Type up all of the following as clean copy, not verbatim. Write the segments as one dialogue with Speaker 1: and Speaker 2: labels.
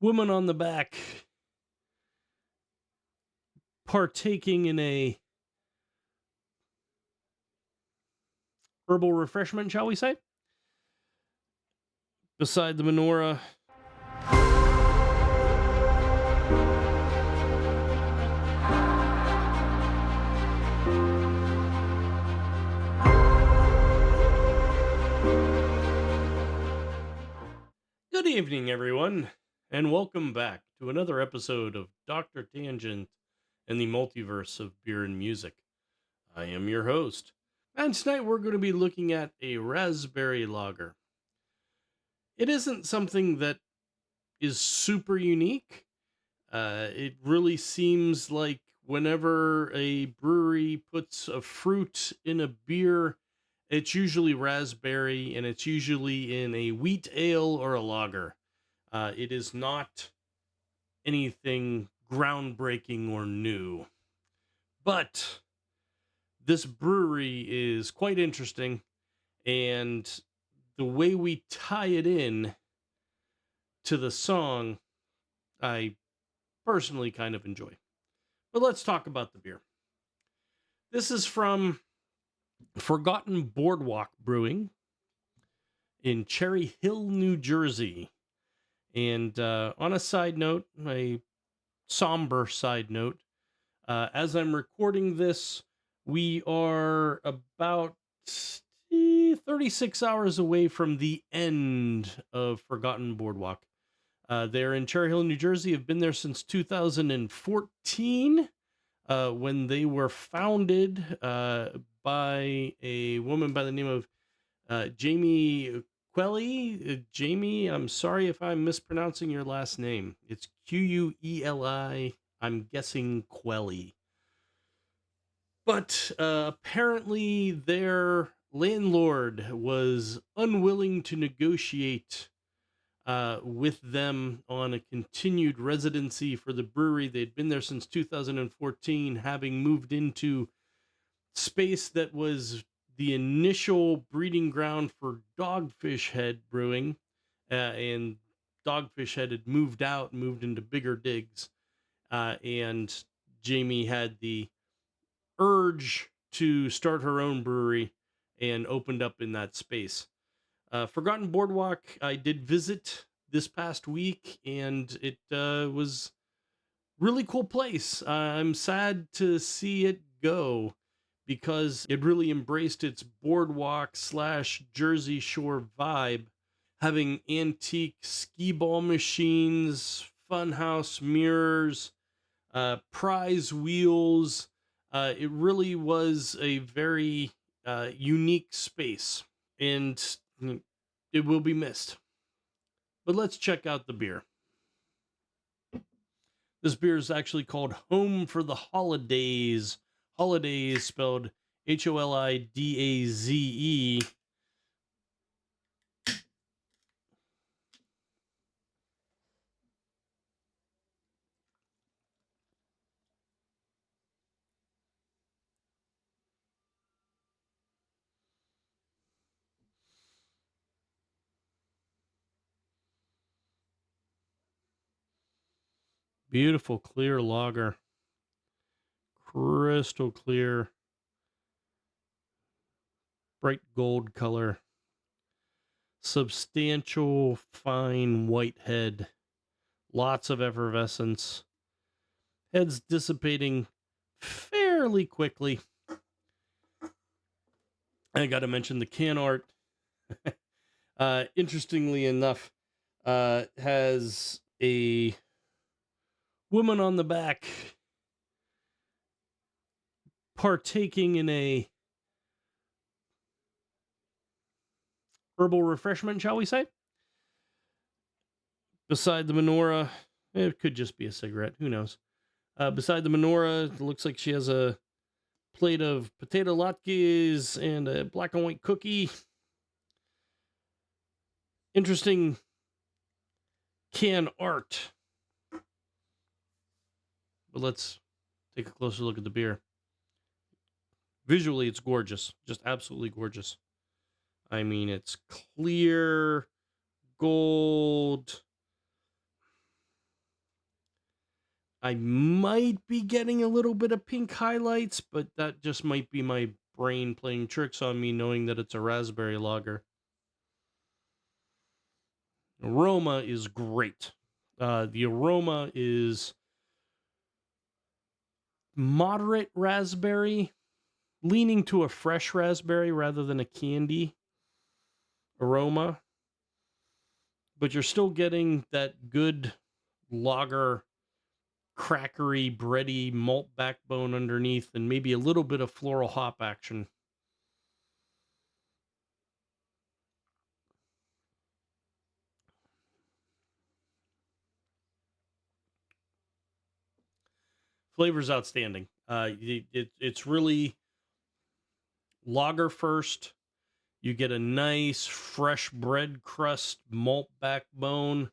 Speaker 1: woman on the back partaking in a herbal refreshment, shall we say? Beside the menorah. Good evening, everyone, and welcome back to another episode of Dr. Tangent and the Multiverse of Beer and Music. I am your host, and tonight we're going to be looking at a raspberry lager. It isn't something that is super unique. It really seems like whenever a brewery puts a fruit in a beer, it's usually raspberry and it's usually in a wheat ale or a lager. It is not anything groundbreaking or new. But this brewery is quite interesting, and the way we tie it in to the song, I personally kind of enjoy. But let's talk about the beer. This is from Forgotten Boardwalk Brewing in Cherry Hill, New Jersey. And on a side note, a somber side note, as I'm recording this, we are about 36 hours away from the end of Forgotten Boardwalk. They're in Cherry Hill, New Jersey. Have been there since 2014, when they were founded by a woman by the name of Jamie Quelli. Jamie, I'm sorry if I'm mispronouncing your last name. It's Queli. I'm guessing Quelli. But apparently their landlord was unwilling to negotiate with them on a continued residency for the brewery. They'd been there since 2014, having moved into space that was the initial breeding ground for Dogfish Head Brewing, and Dogfish Head had moved out, moved into bigger digs, and Jamie had the urge to start her own brewery and opened up in that space. Forgotten Boardwalk, I did visit this past week, and it was really cool place. I'm sad to see it go because it really embraced its boardwalk slash Jersey Shore vibe, having antique skee ball machines, funhouse mirrors, prize wheels. It really was a very unique space, and it will be missed. But let's check out the beer. This beer is actually called Home for the Holidays. Holidays spelled Holidaze. Beautiful clear lager. Crystal clear. Bright gold color. Substantial fine white head. Lots of effervescence. Head's dissipating fairly quickly. I got to mention the can art. Interestingly enough, has a woman on the back partaking in a herbal refreshment, shall we say? Beside the menorah, it could just be a cigarette, who knows? Beside the menorah, it looks like she has a plate of potato latkes and a black and white cookie. Interesting can art. But let's take a closer look at the beer. Visually, it's gorgeous. Just absolutely gorgeous. I mean, it's clear, gold, I might be getting a little bit of pink highlights, but that just might be my brain playing tricks on me, knowing that it's a raspberry lager. Aroma is great. The aroma is moderate raspberry, leaning to a fresh raspberry rather than a candy aroma, but you're still getting that good lager, crackery, bready malt backbone underneath, and maybe a little bit of floral hop action. Flavor's outstanding. It's really lager first. You get a nice fresh bread crust malt backbone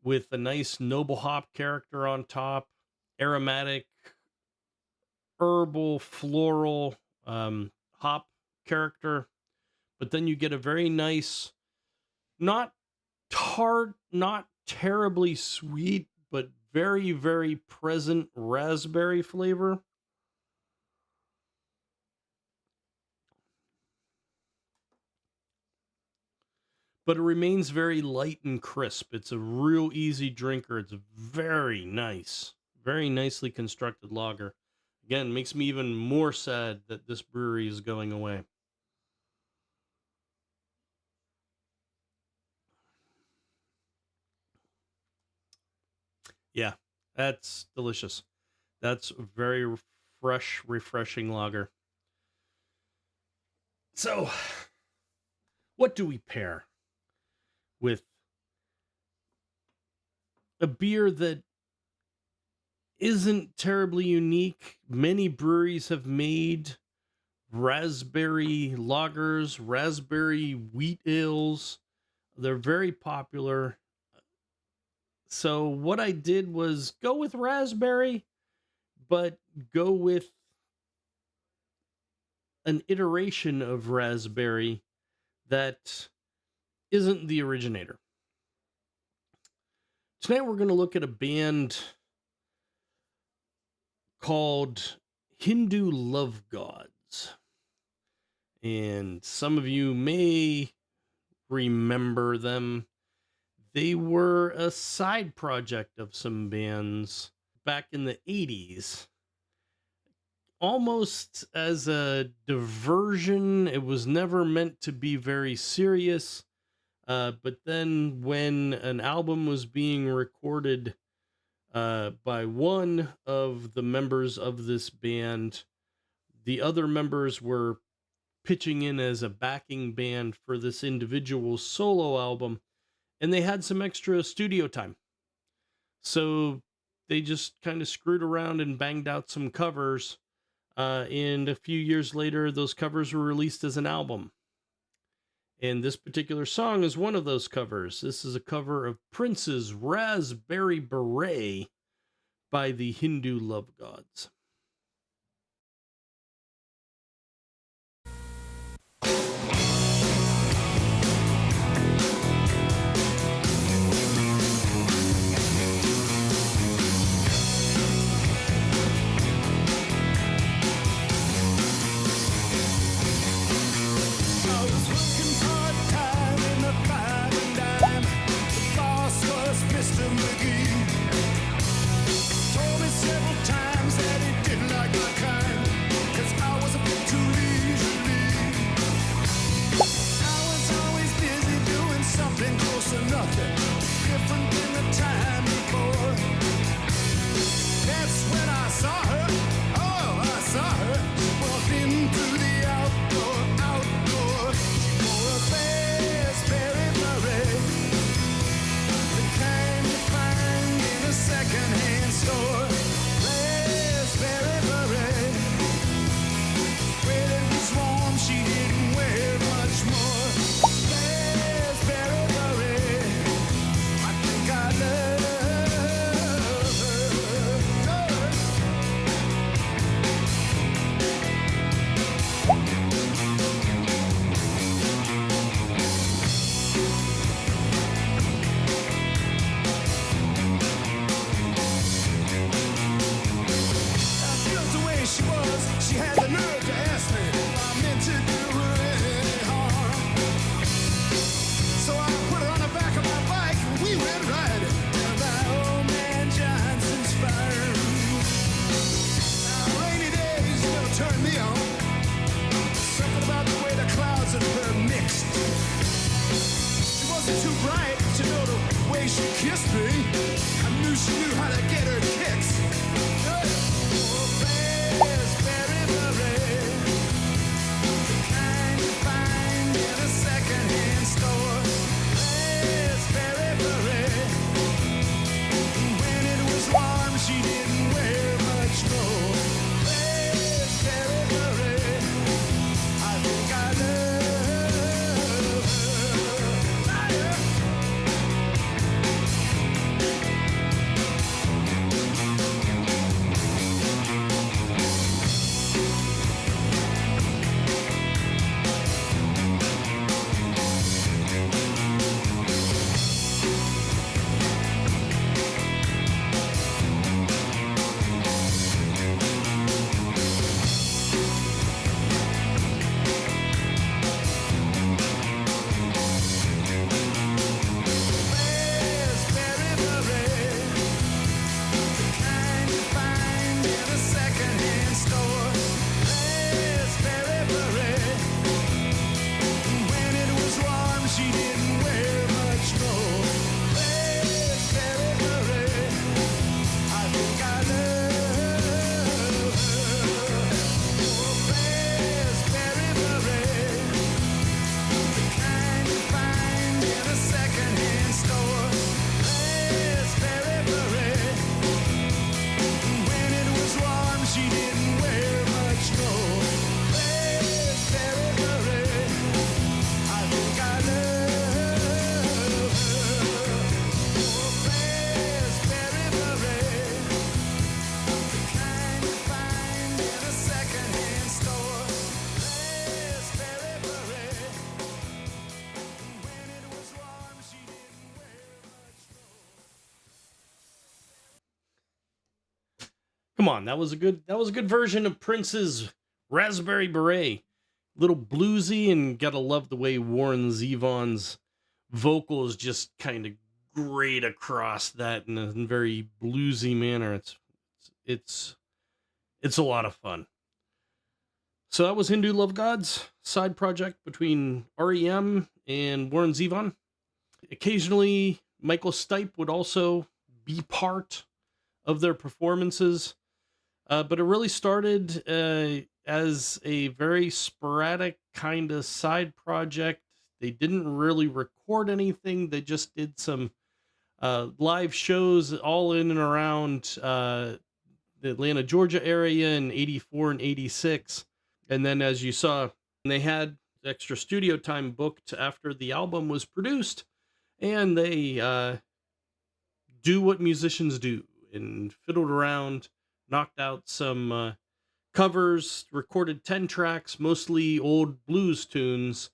Speaker 1: with a nice noble hop character on top, aromatic, herbal, floral hop character. But then you get a very nice, not tart, not terribly sweet, but very, very present raspberry flavor. But it remains very light and crisp. It's a real easy drinker. It's very nice, very nicely constructed lager. Again, makes me even more sad that this brewery is going away. Yeah, that's delicious. That's very fresh, refreshing lager. So, what do we pair with a beer that isn't terribly unique? Many breweries have made raspberry lagers, raspberry wheat ales. They're very popular. So what I did was go with raspberry, but go with an iteration of raspberry that isn't the originator. Tonight we're going to look at a band called Hindu Love Gods. And some of you may remember them. They were a side project of some bands back in the 80s, almost as a diversion. It was never meant to be very serious. But then when an album was being recorded by one of the members of this band, the other members were pitching in as a backing band for this individual solo album, and they had some extra studio time. So they just kind of screwed around and banged out some covers. And a few years later, those covers were released as an album. And this particular song is one of those covers. This is a cover of Prince's Raspberry Beret by the Hindu Love Gods.
Speaker 2: Mr. McGee told me several times that he she knew how to get her kicks. Raspberry beret, the kind you find in a secondhand store. Raspberry beret, when it was warm she didn't wear much more. Raspberry beret, I think I love her. Liar. Raspberry beret, the kind you find in a secondhand store. Raspberry beret, when it was warm she didn't wear much more. Raspberry beret, I think I love her. Raspberry beret, the kind you find in a secondhand store. Raspberry beret, when it was warm she didn't wear much more. Raspberry beret, I think I love her. Raspberry beret, the kind you find in a secondhand store. Raspberry beret, when it was warm she didn't wear much more.
Speaker 1: Come on, that was a good version of Prince's Raspberry Beret. Little bluesy, and gotta love the way Warren Zevon's vocals just kind of grate across that in a very bluesy manner. It's a lot of fun. So that was Hindu Love Gods, side project between REM and Warren Zevon. Occasionally, Michael Stipe would also be part of their performances, but it really started as a very sporadic kind of side project. They didn't really record anything. They just did some live shows all in and around the Atlanta, Georgia area in 84 and 86. And then, as you saw, they had extra studio time booked after the album was produced, and they do what musicians do and fiddled around, knocked out some covers, recorded 10 tracks, mostly old blues tunes,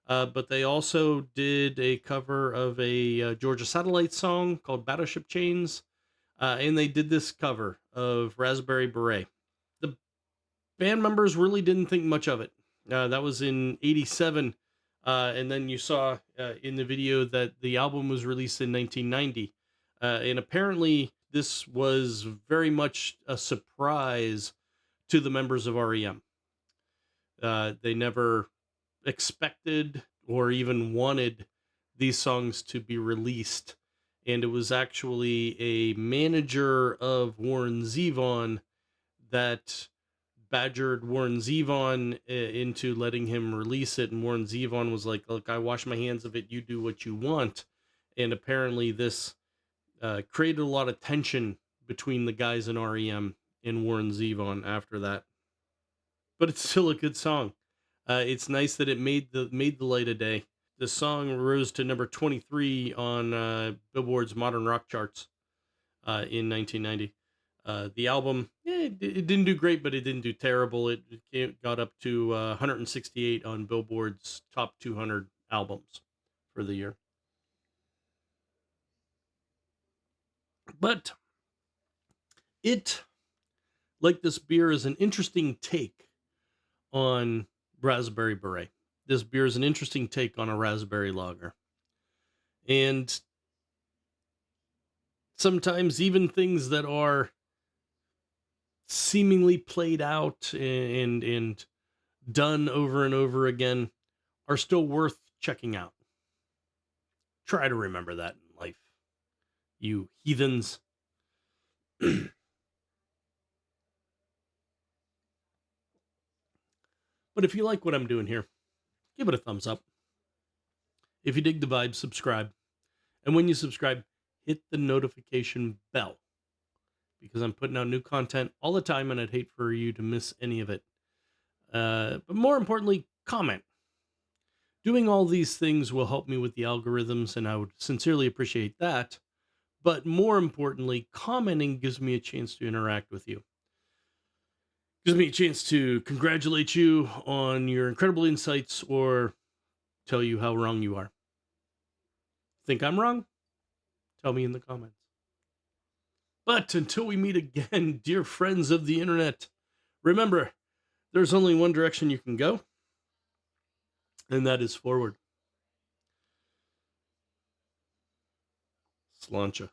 Speaker 1: but they also did a cover of a Georgia Satellite song called Battleship Chains, and they did this cover of Raspberry Beret. The band members really didn't think much of it. That was in 87, and then you saw in the video that the album was released in 1990. And apparently this was very much a surprise to the members of REM. They never expected or even wanted these songs to be released. And it was actually a manager of Warren Zevon that badgered Warren Zevon into letting him release it. And Warren Zevon was like, look, I wash my hands of it. You do what you want. And apparently this created a lot of tension between the guys in REM and Warren Zevon after that. But it's still a good song. It's nice that it made the light of day. The song rose to number 23 on Billboard's Modern Rock charts in 1990. The album, it didn't do great, but it didn't do terrible. It got up to 168 on Billboard's top 200 albums for the year. But it, like this beer, is an interesting take on Raspberry Beret. This beer is an interesting take on a raspberry lager. And sometimes even things that are seemingly played out and done over and over again are still worth checking out. Try to remember that in life, you heathens. But if you like what I'm doing here, give it a thumbs up. If you dig the vibe, subscribe. And when you subscribe, hit the notification bell because I'm putting out new content all the time and I'd hate for you to miss any of it. But more importantly, comment. Doing all these things will help me with the algorithms, and I would sincerely appreciate that. But more importantly, commenting gives me a chance to interact with you. Gives me a chance to congratulate you on your incredible insights or tell you how wrong you are. Think I'm wrong? Tell me in the comments. But until we meet again, dear friends of the internet, remember, there's only one direction you can go, and that is forward. Slancha.